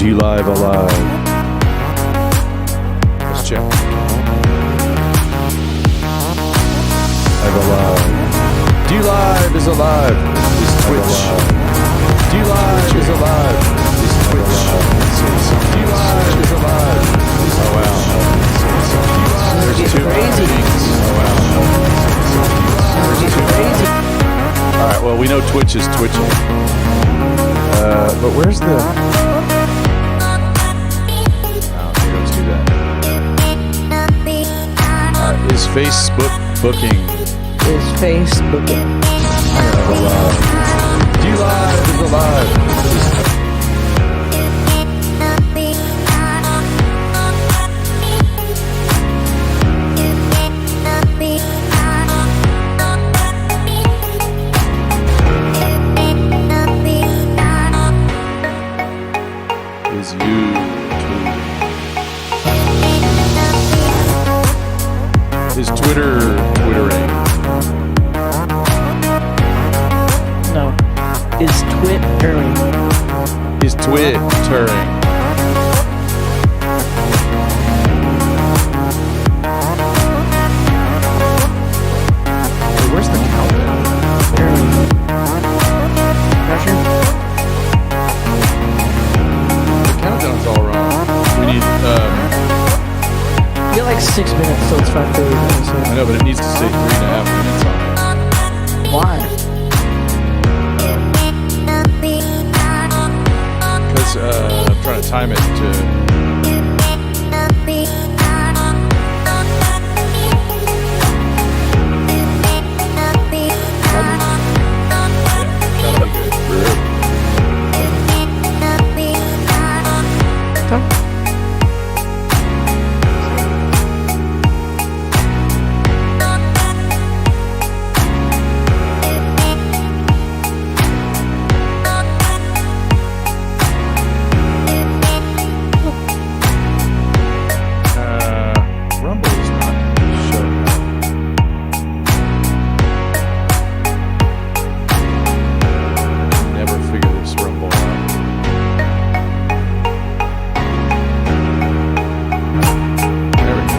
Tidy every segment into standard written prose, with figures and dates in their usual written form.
D-Live alive. Let's check. Live alive. D-Live is alive. Is Twitch. D-Live is alive. Is Twitch. D-Live is alive. Oh wow. There's two crazy. Oh wow. It's crazy. All right. Well, we know Twitch is twitching. But where's the? Oh, here, let's do that. Is Facebook booking? Is Facebooking? Alive. D-Live is alive. Is YouTube? Is Twitter twittering? No. Is Twittering? Is Twittering? Hey, where's the countdown? Pressure? The countdown's all wrong. We need, You got like 6 minutes, so it's 5:30. I know, but it needs to say 3.5 minutes on it. Why? Because I'm trying to time it to. That'll be good. Rumble is not showing up. Never figure this Rumble out. There we go.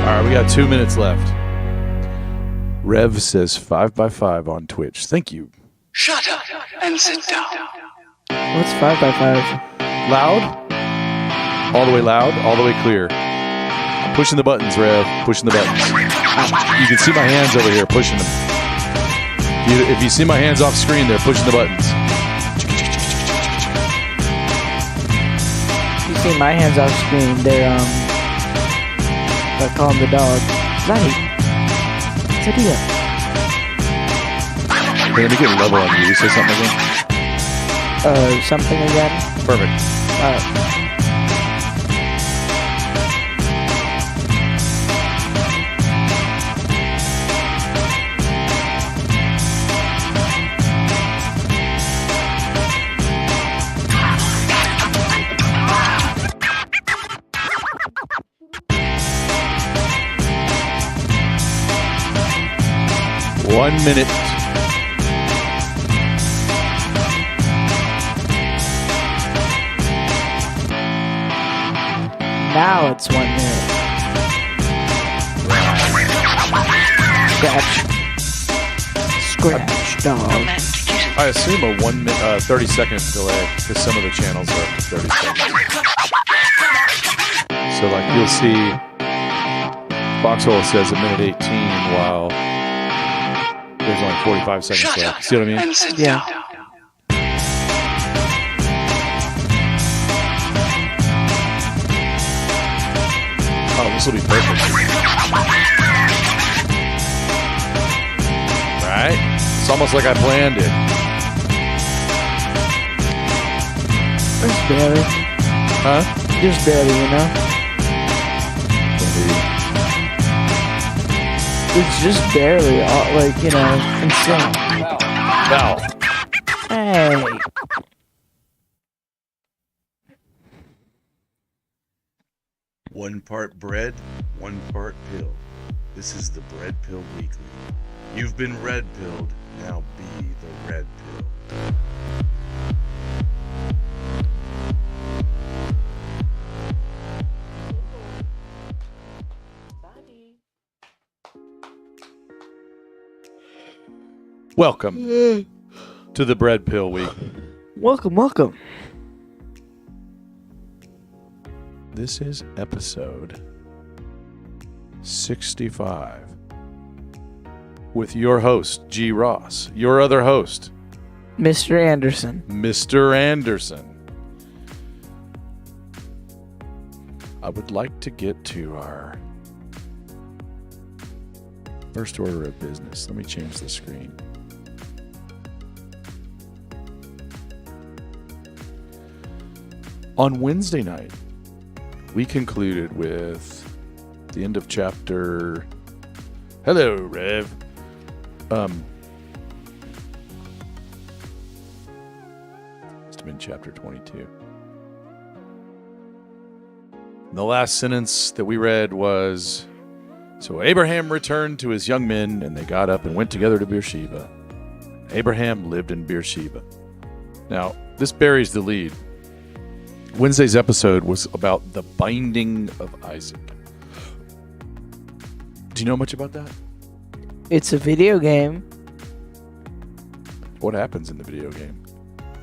All right, we got 2 minutes left. Rev says 5x5 on Twitch. Thank you. Shut up and sit down. What's 5x5? Loud? All the way loud, all the way clear. Pushing the buttons, Rev. Pushing the buttons. You can see my hands over here pushing them. If you see my hands off screen, they're pushing the buttons. You see my hands off screen, they're calling the dog. Right. What's the deal? Okay, let me get level on you. Say something again. Something again? Perfect. One minute. Now it's 1 minute. Scratch, dog. I assume a 1 minute, 30-second delay because some of the channels are up to 30 seconds. So, like, you'll see Foxhole says a minute 18 while there's only 45 seconds left. See what I mean? And sit Yeah. down. Oh, this will be perfect. Right? It's almost like I planned it. Just barely. Huh? Just barely, you know? It's just barely, like, you know, in sync. Now. Hey. One part bread, one part pill. This is the Bread Pill Weekly. You've been red-pilled. Now be the red pill. Welcome to the Bread Pill Week. Welcome. This is episode 65 with your host, G. Ross, your other host, Mr. Anderson. Mr. Anderson. I would like to get to our first order of business. Let me change the screen. On Wednesday night, we concluded with the end of chapter. Hello, Rev. Must have been chapter 22. The last sentence that we read was, so Abraham returned to his young men, and they got up and went together to Beersheba. Abraham lived in Beersheba. Now, this buries the lead. Wednesday's episode was about the binding of Isaac. Do you know much about that? It's a video game. What happens in the video game?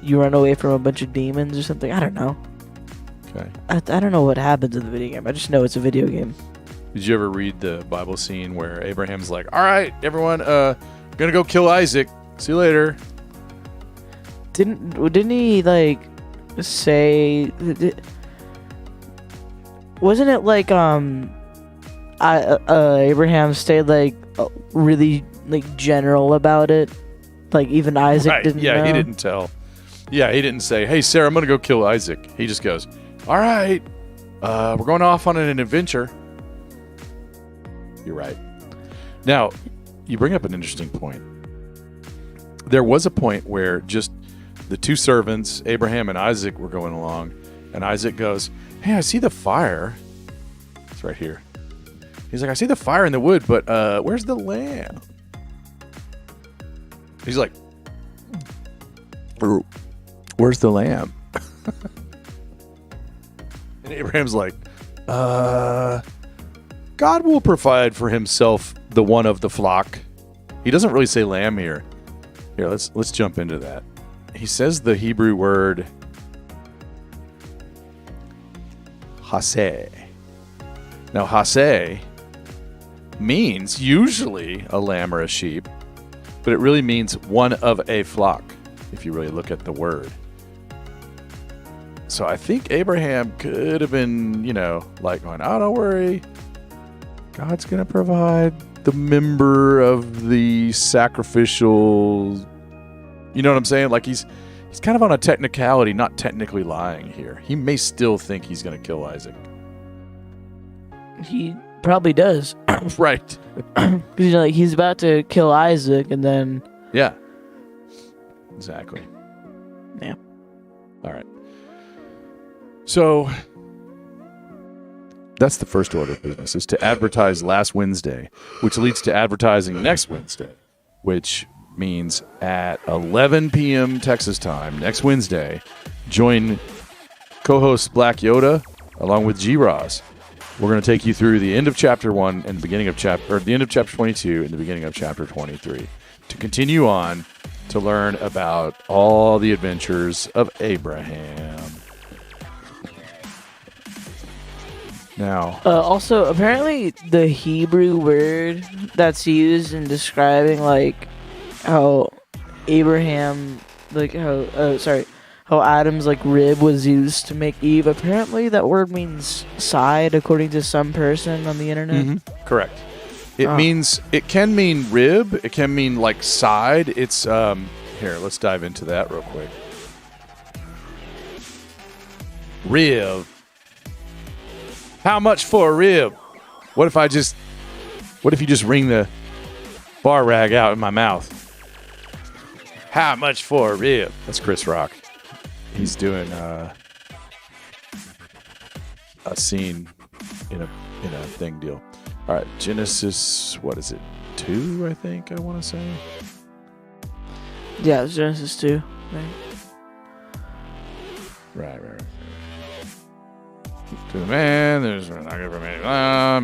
You run away from a bunch of demons or something. I don't know. Okay. I don't know what happens in the video game. I just know it's a video game. Did you ever read the Bible scene where Abraham's like, all right, everyone, gonna go kill Isaac. See you later. Didn't he, like, say... Wasn't it like, Abraham stayed, like, really, like, general about it? Like, even Isaac didn't know? He didn't tell. Yeah, he didn't say, hey, Sarah, I'm gonna go kill Isaac. He just goes, all right, we're going off on an adventure. You're right. Now, you bring up an interesting point. There was a point where just the two servants, Abraham and Isaac, were going along, and Isaac goes, hey, I see the fire. It's right here. He's like, I see the fire in the wood, but where's the lamb? He's like, where's the lamb? And Abraham's like, God will provide for himself the one of the flock. He doesn't really say lamb here. Here, let's jump into that. He says the Hebrew word haseh. Now, haseh means usually a lamb or a sheep, but it really means one of a flock, if you really look at the word. So I think Abraham could have been, like going, oh, don't worry. God's going to provide the member of the sacrificial. You know what I'm saying? Like he's kind of on a technicality, not technically lying here. He may still think he's going to kill Isaac. He probably does. Right. Because he's about to kill Isaac, and then... Yeah. Exactly. Yeah. All right. So that's the first order of business, is to advertise last Wednesday, which leads to advertising next Wednesday, which means at 11 p.m. Texas time next Wednesday, join co-host Black Yoda along with G. Ross. We're going to take you through the end of chapter 1 and the end of chapter 22 and the beginning of chapter 23 to continue on to learn about all the adventures of Abraham. Now, also, apparently the Hebrew word that's used in describing, like, how Abraham, like, how Adam's, like, rib was used to make Eve, apparently that word means side, according to some person on the internet. Mm-hmm. Correct. It can mean rib, it can mean, like, side. It's, here, let's dive into that real quick. Rib. How much for a rib? What if you just wring the bar rag out in my mouth? How much for a rib? That's Chris Rock. He's doing a scene in a thing deal. All right, Genesis, what is it? 2, I think, I want to say. Yeah, it's Genesis 2. Right. Right. To the man, there's not good for me. Yeah.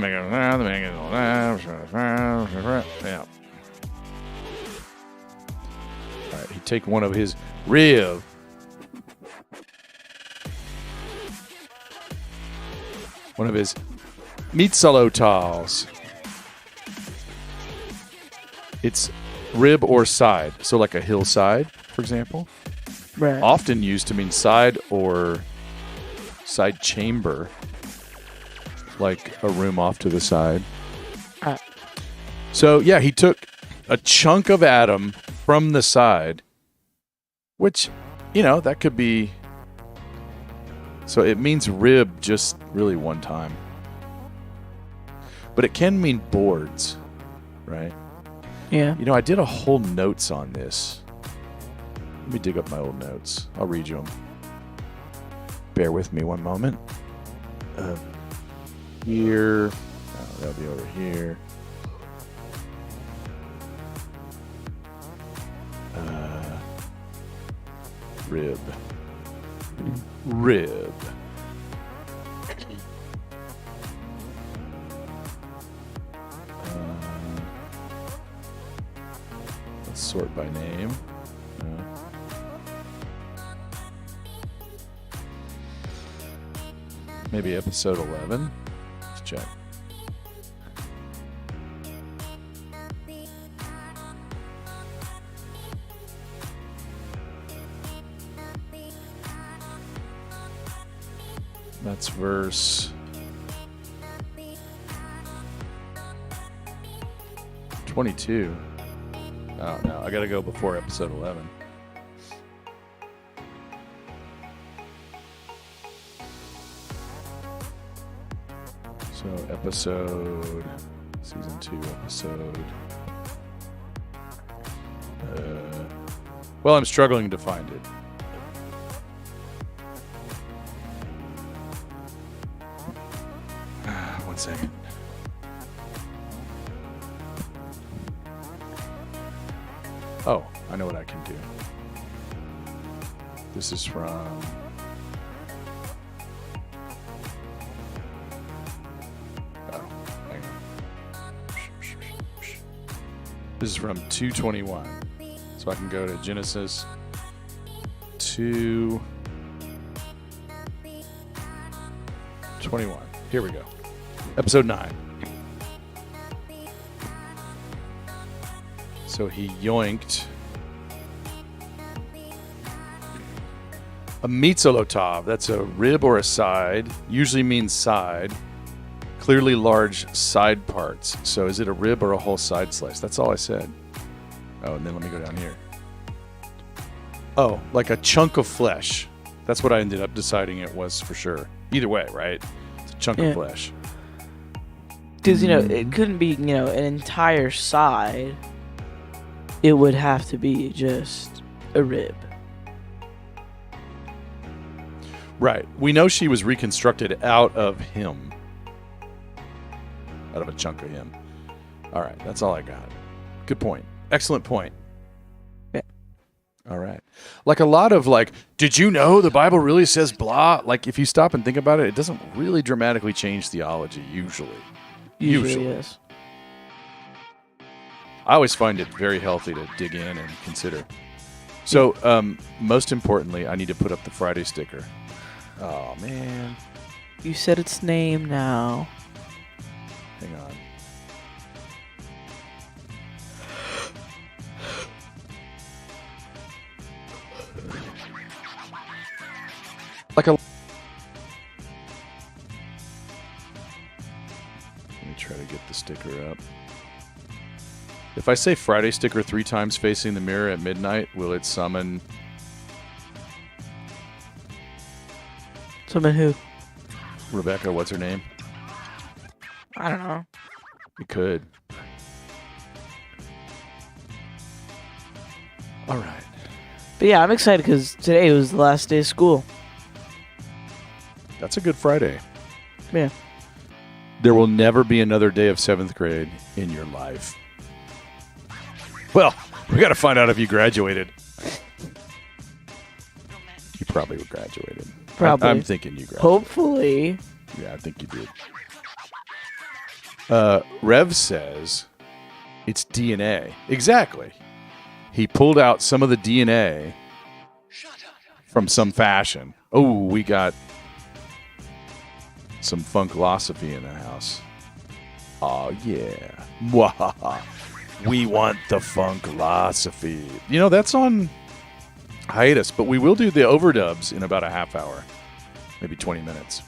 All right, he'd take one of his rib. One of his mitzalotals. It's rib or side. So like a hillside, for example. Right. Often used to mean side or side chamber. Like a room off to the side. So, yeah, he took a chunk of Adam from the side, which, that could be... So it means rib just really one time. But it can mean boards, right? Yeah. I did a whole notes on this. Let me dig up my old notes. I'll read you them. Bear with me one moment. Here. Oh, that'll be over here. Rib. Let's sort by name. Maybe episode 11. Let's check. That's verse 22. Oh, no. I got to go before episode 11. So, season 2 episode. Well, I'm struggling to find it. One second. Oh, I know what I can do. This is from... Oh, hang on. This is from 2:21. So I can go to Genesis 2:21. Here we go. Episode 9. So he yoinked a mitzolotov. That's a rib or a side. Usually means side. Clearly large side parts. So is it a rib or a whole side slice? That's all I said. Oh, and then let me go down here. Oh, like a chunk of flesh. That's what I ended up deciding it was for sure. Either way, right? It's a chunk of flesh. Because, it couldn't be, an entire side. It would have to be just a rib. Right. We know she was reconstructed out of him. Out of a chunk of him. All right. That's all I got. Good point. Excellent point. Yeah. All right. Like a lot of did you know the Bible really says blah? Like if you stop and think about it, it doesn't really dramatically change theology usually. Usually. Yes. I always find it very healthy to dig in and consider. So, most importantly, I need to put up the Friday sticker. Oh, man. You said its name now. Hang on. Let me try to get the sticker up. If I say Friday sticker 3 times facing the mirror at midnight, will it summon... Summon who? Rebecca, what's her name? I don't know. It could. All right. But yeah, I'm excited because today was the last day of school. That's a good Friday. Yeah. There will never be another day of 7th grade in your life. Well, we got to find out if you graduated. You probably graduated. Probably. I'm thinking you graduated. Hopefully. Yeah, I think you did. Rev says it's DNA. Exactly. He pulled out some of the DNA from some fashion. Oh, we got some funklosophy in the house. Oh, yeah. Mwahaha. We want the funklosophy. You know, that's on hiatus, but we will do the overdubs in about a half hour, maybe 20 minutes.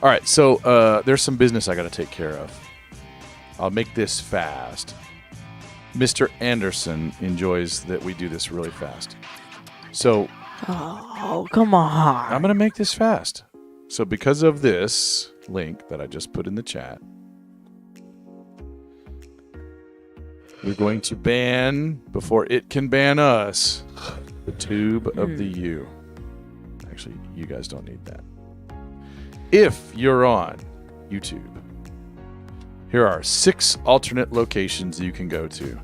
All right, so there's some business I got to take care of. I'll make this fast. Mr. Anderson enjoys that we do this really fast. So Oh, come on. I'm going to make this fast. So because of this link that I just put in the chat, we're going to ban, before it can ban us, the tube of the U. Actually, you guys don't need that. If you're on YouTube, here are 6 alternate locations you can go to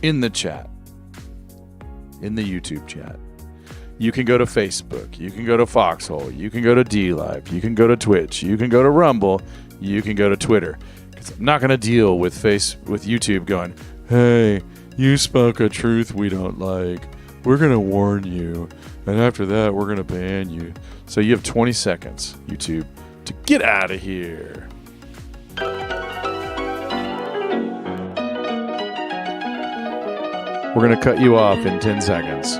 in the chat, in the YouTube chat. You can go to Facebook. You can go to Foxhole. You can go to DLive. You can go to Twitch. You can go to Rumble. You can go to Twitter. Because I'm not going to deal with YouTube going, hey, you spoke a truth we don't like. We're going to warn you. And after that, we're going to ban you. So you have 20 seconds, YouTube, to get out of here. We're going to cut you off in 10 seconds.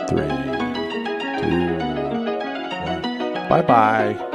3, 2, 1. Bye-bye.